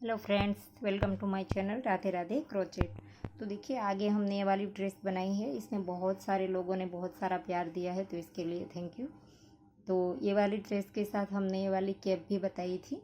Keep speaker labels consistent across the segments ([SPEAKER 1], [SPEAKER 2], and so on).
[SPEAKER 1] Hello friends, welcome to my channel Radhe Radhe crochet. तो देखिए, आगे हमने ये वाली ड्रेस बनाई है। इसमें बहुत सारे लोगों ने बहुत सारा प्यार दिया है, तो इसके लिए थैंक यू। तो ये वाली ड्रेस के साथ हमने ये वाली कैप भी बताई थी,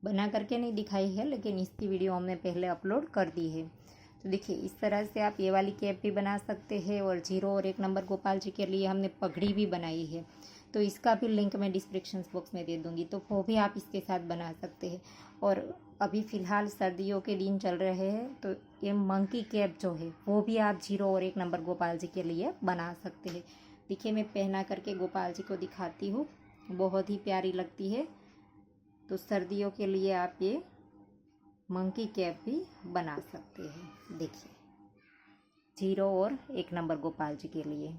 [SPEAKER 1] बना करके नहीं दिखाई है, लेकिन इसकी वीडियो हमने पहले अपलोड कर दी है। तो देखिए, इस तरह से आप ये वाली कैप भी बना सकते हैं। और 0 और 1 नंबर गोपाल जी के लिए हमने पगड़ी भी बनाई है, तो इसका भी लिंक मैं डिस्क्रिप्शन बॉक्स में दे दूँगी, तो वो भी आप इसके साथ बना सकते हैं। और अभी फ़िलहाल सर्दियों के दिन चल रहे हैं, तो ये मंकी कैप जो है वो भी आप 0 और 1 नंबर गोपाल जी के लिए बना सकते हैं। देखिए, मैं पहना करके गोपाल जी को दिखाती हूँ, बहुत ही प्यारी लगती है। तो सर्दियों के लिए आप ये मंकी कैप भी बना सकते हैं। देखिए, 0 और 1 नंबर गोपाल जी के लिए।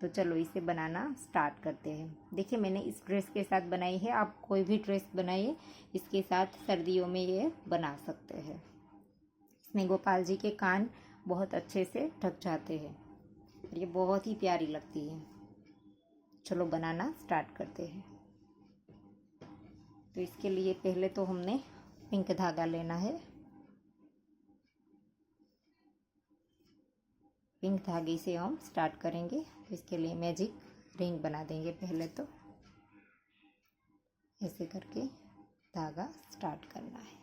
[SPEAKER 1] तो चलो इसे बनाना स्टार्ट करते हैं। देखिए, मैंने इस ड्रेस के साथ बनाई है, आप कोई भी ड्रेस बनाइए, इसके साथ सर्दियों में ये बना सकते हैं। इसमें गोपाल जी के कान बहुत अच्छे से ढक जाते हैं और ये बहुत ही प्यारी लगती है। चलो बनाना स्टार्ट करते हैं। तो इसके लिए पहले तो हमने पिंक धागा लेना है। पिंक धागे से हम स्टार्ट करेंगे। इसके लिए मैजिक रिंग बना देंगे। पहले तो ऐसे करके धागा स्टार्ट करना है,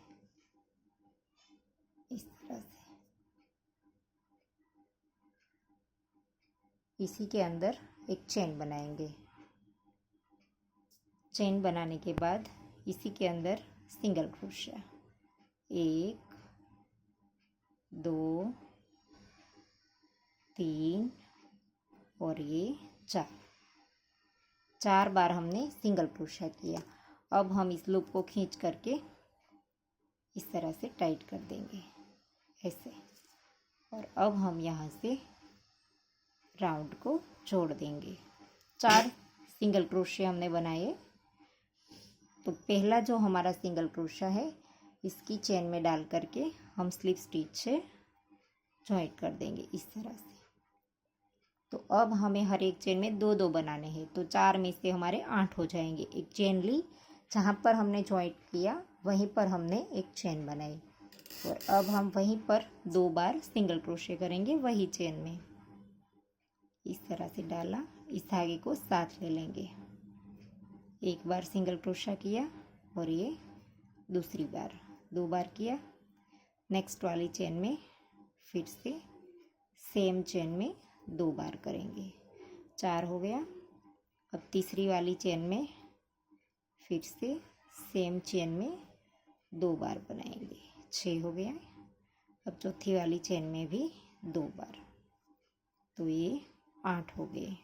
[SPEAKER 1] इस तरह से। इसी के अंदर एक चेन बनाएंगे। चेन बनाने के बाद इसी के अंदर सिंगल क्रोशिया, 1 2 3 और ये 4 बार हमने सिंगल क्रोशिया किया। अब हम इस लूप को खींच करके इस तरह से टाइट कर देंगे, ऐसे। और अब हम यहाँ से राउंड को जोड़ देंगे। 4 सिंगल क्रोशिया हमने बनाए। तो पहला जो हमारा सिंगल क्रोशिया है, इसकी चेन में डाल करके हम स्लिप स्टिच से जॉइंट कर देंगे, इस तरह से। तो अब हमें हर एक चेन में 2 2 बनाने हैं। तो 4 में से हमारे 8 हो जाएंगे। एक चेन ली, जहाँ पर हमने जॉइंट किया वहीं पर हमने एक चेन बनाई। और अब हम वहीं पर 2 बार सिंगल क्रोशिया करेंगे, वही चेन में। इस तरह से डाला, इस धागे को साथ ले लेंगे। एक बार सिंगल क्रोशिया किया और ये दूसरी बार 2 बार किया। नेक्स्ट वाली चेन में फिर से सेम चेन में 2 बार करेंगे, 4 हो गया। अब तीसरी वाली चेन में फिर से सेम चेन में 2 बार बनाएंगे, 6 हो गया। अब चौथी वाली चेन में भी 2 बार, तो ये 8 हो गए।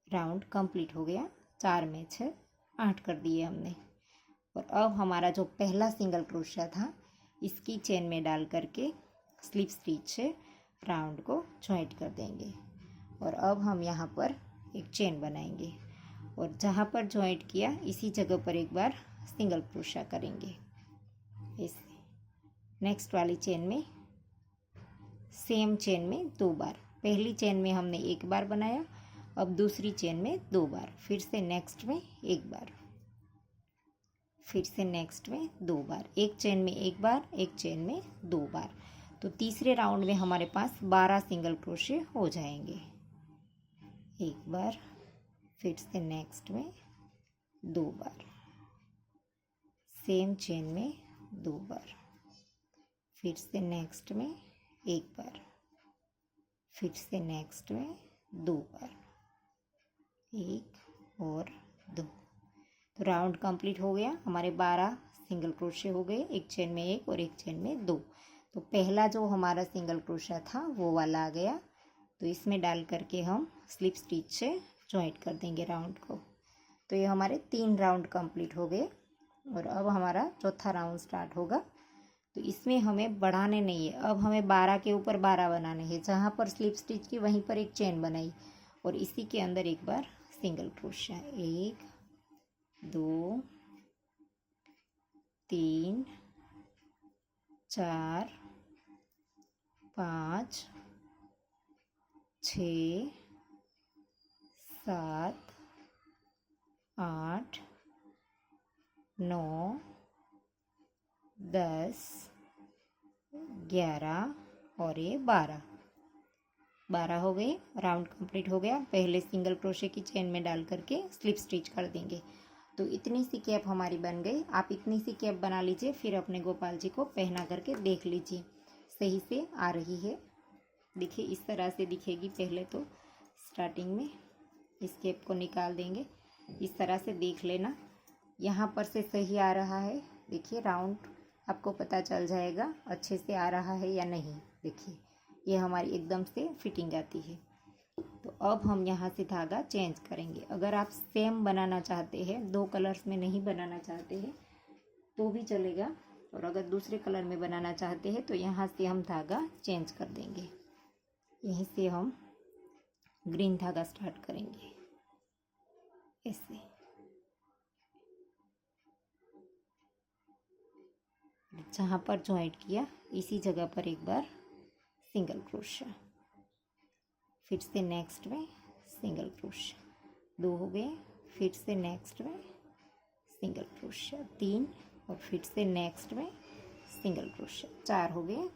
[SPEAKER 1] राउंड कंप्लीट हो गया। 4 में 6, 8 कर दिए हमने। और अब हमारा जो पहला सिंगल क्रोशिया था, इसकी चेन में डाल करके स्लिप स्टिच से राउंड को जॉइंट कर देंगे। और अब हम यहाँ पर एक चेन बनाएंगे और जहाँ पर जॉइंट किया इसी जगह पर एक बार सिंगल क्रोशिया करेंगे, ऐसे। नेक्स्ट वाली चेन में सेम चेन में 2 बार। पहली चेन में हमने 1 बार बनाया, अब दूसरी चेन में 2 बार, फिर से नेक्स्ट में 1 बार, फिर से नेक्स्ट में 2 बार। एक चेन में 1 बार, एक चेन में 2 बार। तो तीसरे राउंड में हमारे पास 12 सिंगल क्रोशिया हो जाएंगे। 1 बार, फिर से नेक्स्ट में 2 बार, सेम चेन में 2 बार, फिर से नेक्स्ट में 1 बार, फिर से नेक्स्ट में 2 बार, 1 और 2। तो राउंड कंप्लीट हो गया। हमारे 12 सिंगल क्रोशिया हो गए, एक चेन में 1 और एक चेन में 2। तो पहला जो हमारा सिंगल क्रोशिया था वो वाला आ गया। तो इसमें डाल करके हम स्लिप स्टिच से जॉइंट कर देंगे राउंड को। तो ये हमारे 3 राउंड कंप्लीट हो गए। और अब हमारा चौथा राउंड स्टार्ट होगा। तो इसमें हमें बढ़ाने नहीं है, अब हमें 12 के ऊपर 12 बनाने हैं। जहाँ पर स्लिप स्टिच की वहीं पर एक चेन बनाई और इसी के अंदर एक बार सिंगल क्रोशिया, 1 2 3 4 5 6 7 8 9 10, 11 और ये 12 हो गए। राउंड कंप्लीट हो गया। पहले सिंगल क्रोशे की चेन में डाल करके स्लिप स्टिच कर देंगे। तो इतनी सी कैप हमारी बन गई। आप इतनी सी कैप बना लीजिए, फिर अपने गोपाल जी को पहना करके देख लीजिए सही से आ रही है। देखिए इस तरह से दिखेगी। पहले तो स्टार्टिंग में इस कैप को निकाल देंगे, इस तरह से देख लेना यहाँ पर से सही आ रहा है। देखिए राउंड आपको पता चल जाएगा अच्छे से आ रहा है या नहीं। देखिए ये हमारी एकदम से फिटिंग आती है। तो अब हम यहाँ से धागा चेंज करेंगे। अगर आप सेम बनाना चाहते हैं, 2 कलर्स में नहीं बनाना चाहते हैं तो भी चलेगा, और अगर दूसरे कलर में बनाना चाहते हैं तो यहाँ से हम धागा चेंज कर देंगे। यहीं से हम ग्रीन धागा स्टार्ट करेंगे ऐसे। जहाँ पर जॉइंट किया इसी जगह पर एक बार सिंगल क्रोशा, फिर से नेक्स्ट में सिंगल क्रोशा, 2 हो गए। फिर से नेक्स्ट में सिंगल क्रोशा, 3, और फिर से नेक्स्ट में सिंगल क्रोशा, 4 हो गए।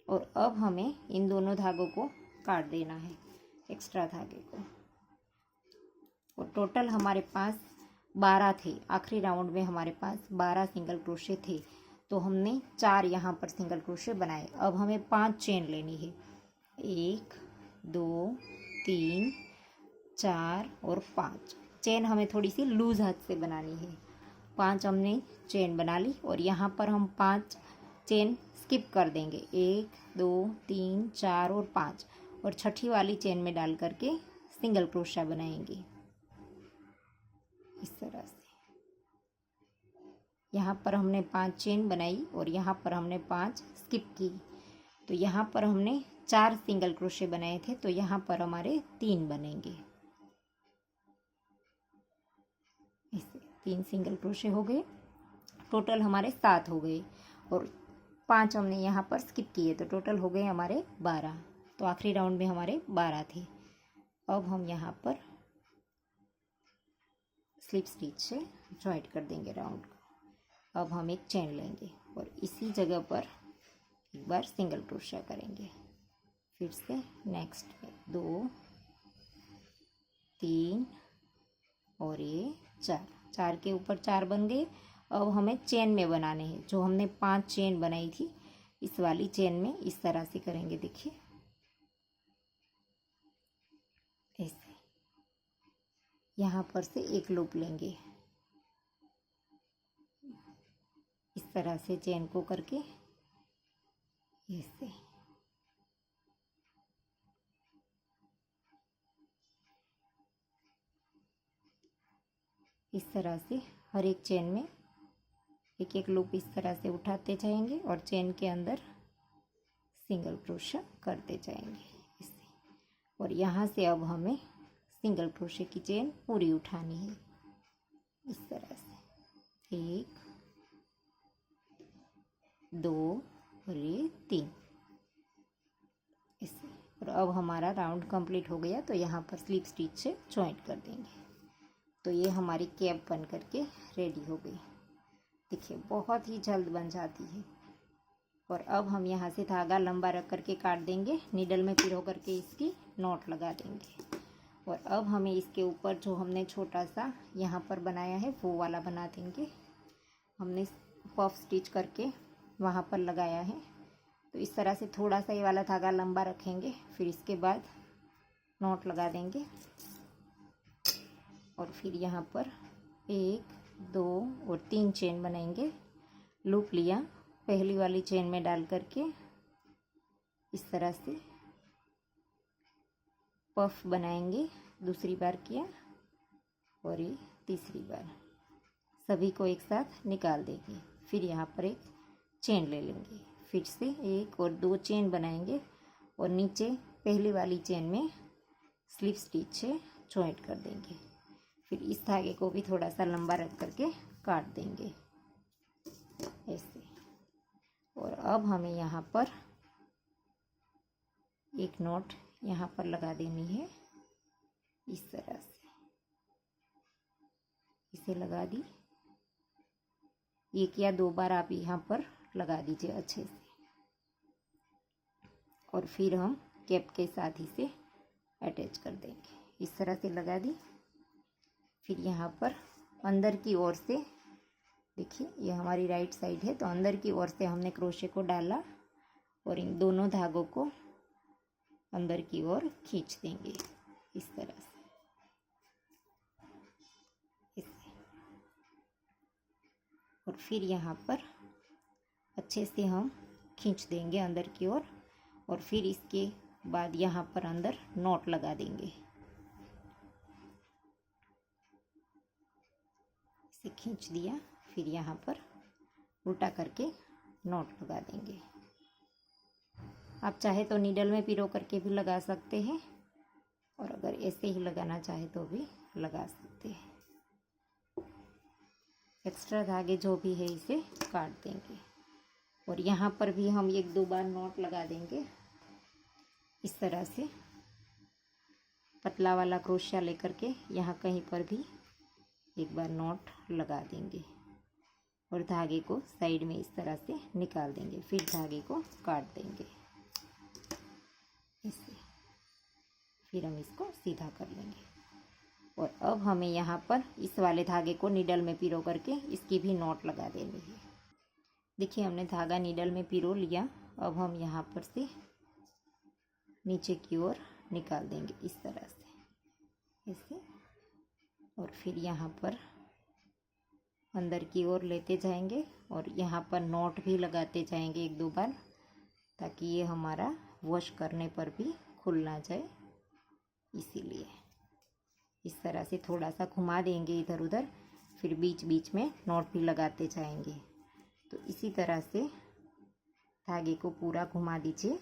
[SPEAKER 1] और अब हमें इन दोनों धागों को काट देना है, एक्स्ट्रा धागे को। और टोटल हमारे पास 12 थे। आखिरी राउंड में हमारे पास 12 सिंगल क्रोशे थे, तो हमने 4 यहाँ पर सिंगल क्रोशे बनाए। अब हमें 5 चेन लेनी है। 1, 2, 3, 4 और 5 चेन हमें थोड़ी सी लूज हाथ से बनानी है। 5 हमने चेन बना ली, और यहाँ पर हम 5 चेन स्किप कर देंगे। 1, 2, 3, 4 और 5, और छठी वाली चेन में डाल करके सिंगल क्रोशा बनाएंगे इस तरह से। यहाँ पर हमने 5 चेन बनाई और यहाँ पर हमने 5 स्किप की। तो यहाँ पर हमने 4 सिंगल क्रोशे बनाए थे, तो यहाँ पर हमारे 3 बनेंगे। इसे 3 सिंगल क्रोशे हो गए। टोटल हमारे 7 हो गए, और 5 हमने यहाँ पर स्किप किए, तो टोटल हो गए हमारे 12। तो आखिरी राउंड में हमारे 12 थे। अब हम यहाँ पर स्लिप स्टिच से जॉइंट कर देंगे राउंड को। अब हम एक चेन लेंगे और इसी जगह पर एक बार सिंगल क्रोशा करेंगे। फिर से नेक्स्ट में 2, 3 और ये 4, 4 के ऊपर 4 बन गए। अब हमें चेन में बनाने हैं। जो हमने 5 चेन बनाई थी, इस वाली चेन में इस तरह से करेंगे। देखिए ऐसे यहाँ पर से एक लूप लेंगे, इस तरह से चेन को करके ऐसे। इस तरह से हर एक चेन में एक एक लूप इस तरह से उठाते जाएंगे और चेन के अंदर सिंगल क्रोशा करते जाएंगे इससे। और यहाँ से अब हमें सिंगल क्रोशे की चेन पूरी उठानी है इस तरह से। 1, 2 और ये 3 इससे। और अब हमारा राउंड कंप्लीट हो गया, तो यहाँ पर स्लिप स्टिच से जॉइंट कर देंगे। तो ये हमारी कैप बन करके रेडी हो गई। देखिए बहुत ही जल्द बन जाती है। और अब हम यहाँ से धागा लंबा रख करके काट देंगे, नीडल में पिरो करके इसकी नॉट लगा देंगे। और अब हमें इसके ऊपर जो हमने छोटा सा यहाँ पर बनाया है वो वाला बना देंगे। हमने पफ स्टिच करके वहाँ पर लगाया है, तो इस तरह से थोड़ा सा ये वाला धागा लंबा रखेंगे, फिर इसके बाद नॉट लगा देंगे। और फिर यहाँ पर 1, 2 और 3 चेन बनाएंगे। लूप लिया, पहली वाली चेन में डाल करके इस तरह से पफ बनाएंगे। दूसरी बार किया और ये तीसरी बार, सभी को एक साथ निकाल देंगे। फिर यहाँ पर एक चेन ले लेंगे, फिर से 1 और 2 चेन बनाएंगे और नीचे पहली वाली चेन में स्लिप स्टिच से जॉइंट कर देंगे। फिर इस धागे को भी थोड़ा सा लंबा रख करके काट देंगे ऐसे। और अब हमें यहाँ पर एक नॉट यहाँ पर लगा देनी है इस तरह से। इसे लगा दी, 1 या 2 बार आप यहाँ पर लगा दीजिए अच्छे से। और फिर हम कैप के साथ इसे अटैच कर देंगे। इस तरह से लगा दी। फिर यहाँ पर अंदर की ओर से देखिए, ये हमारी राइट साइड है, तो अंदर की ओर से हमने क्रोशे को डाला और इन दोनों धागों को अंदर की ओर खींच देंगे इस तरह से। और फिर यहाँ पर अच्छे से हम खींच देंगे अंदर की ओर। और फिर इसके बाद यहाँ पर अंदर नॉट लगा देंगे। इसे खींच दिया, फिर यहाँ पर उल्टा करके नॉट लगा देंगे। आप चाहे तो नीडल में पिरो करके भी लगा सकते हैं, और अगर ऐसे ही लगाना चाहे तो भी लगा सकते हैं। एक्स्ट्रा धागे जो भी है इसे काट देंगे। और यहाँ पर भी हम 1-2 बार नॉट लगा देंगे इस तरह से। पतला वाला क्रोशिया लेकर के यहाँ कहीं पर भी एक बार नॉट लगा देंगे और धागे को साइड में इस तरह से निकाल देंगे। फिर धागे को काट देंगे इससे। फिर हम इसको सीधा कर लेंगे। और अब हमें यहाँ पर इस वाले धागे को नीडल में पिरो करके इसकी भी नॉट लगा देनी है। देखिए, हमने धागा नीडल में पिरो लिया। अब हम यहाँ पर से नीचे की ओर निकाल देंगे इस तरह से ऐसे। और फिर यहाँ पर अंदर की ओर लेते जाएंगे और यहाँ पर नॉट भी लगाते जाएंगे 1-2 बार, ताकि ये हमारा वॉश करने पर भी खुल ना जाए। इसीलिए इस तरह से थोड़ा सा घुमा देंगे इधर उधर, फिर बीच बीच में नॉट भी लगाते जाएंगे। तो इसी तरह से धागे को पूरा घुमा दीजिए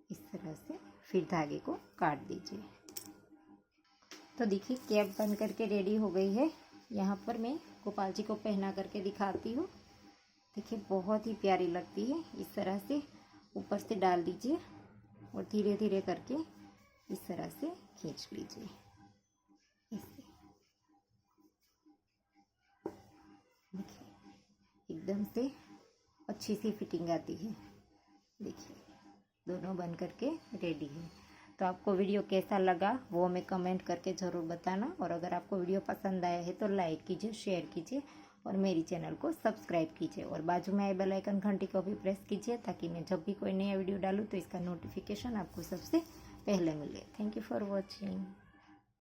[SPEAKER 1] इस तरह से। फिर धागे को काट दीजिए। तो देखिए, कैप बन करके रेडी हो गई है। यहाँ पर मैं गोपाल जी को पहना करके दिखाती हूँ। देखिए, बहुत ही प्यारी लगती है। इस तरह से ऊपर से डाल दीजिए और धीरे धीरे करके इस तरह से खींच लीजिए इससे। देखिए, एकदम से अच्छी सी फिटिंग आती है। देखिए, दोनों बन करके रेडी है। तो आपको वीडियो कैसा लगा वो हमें कमेंट करके ज़रूर बताना। और अगर आपको वीडियो पसंद आया है तो लाइक कीजिए, शेयर कीजिए और मेरी चैनल को सब्सक्राइब कीजिए। और बाजू में आई बेल आइकन घंटी को भी प्रेस कीजिए, ताकि मैं जब भी कोई नया वीडियो डालूँ तो इसका नोटिफिकेशन आपको सबसे पहले मिले। Thank you for watching.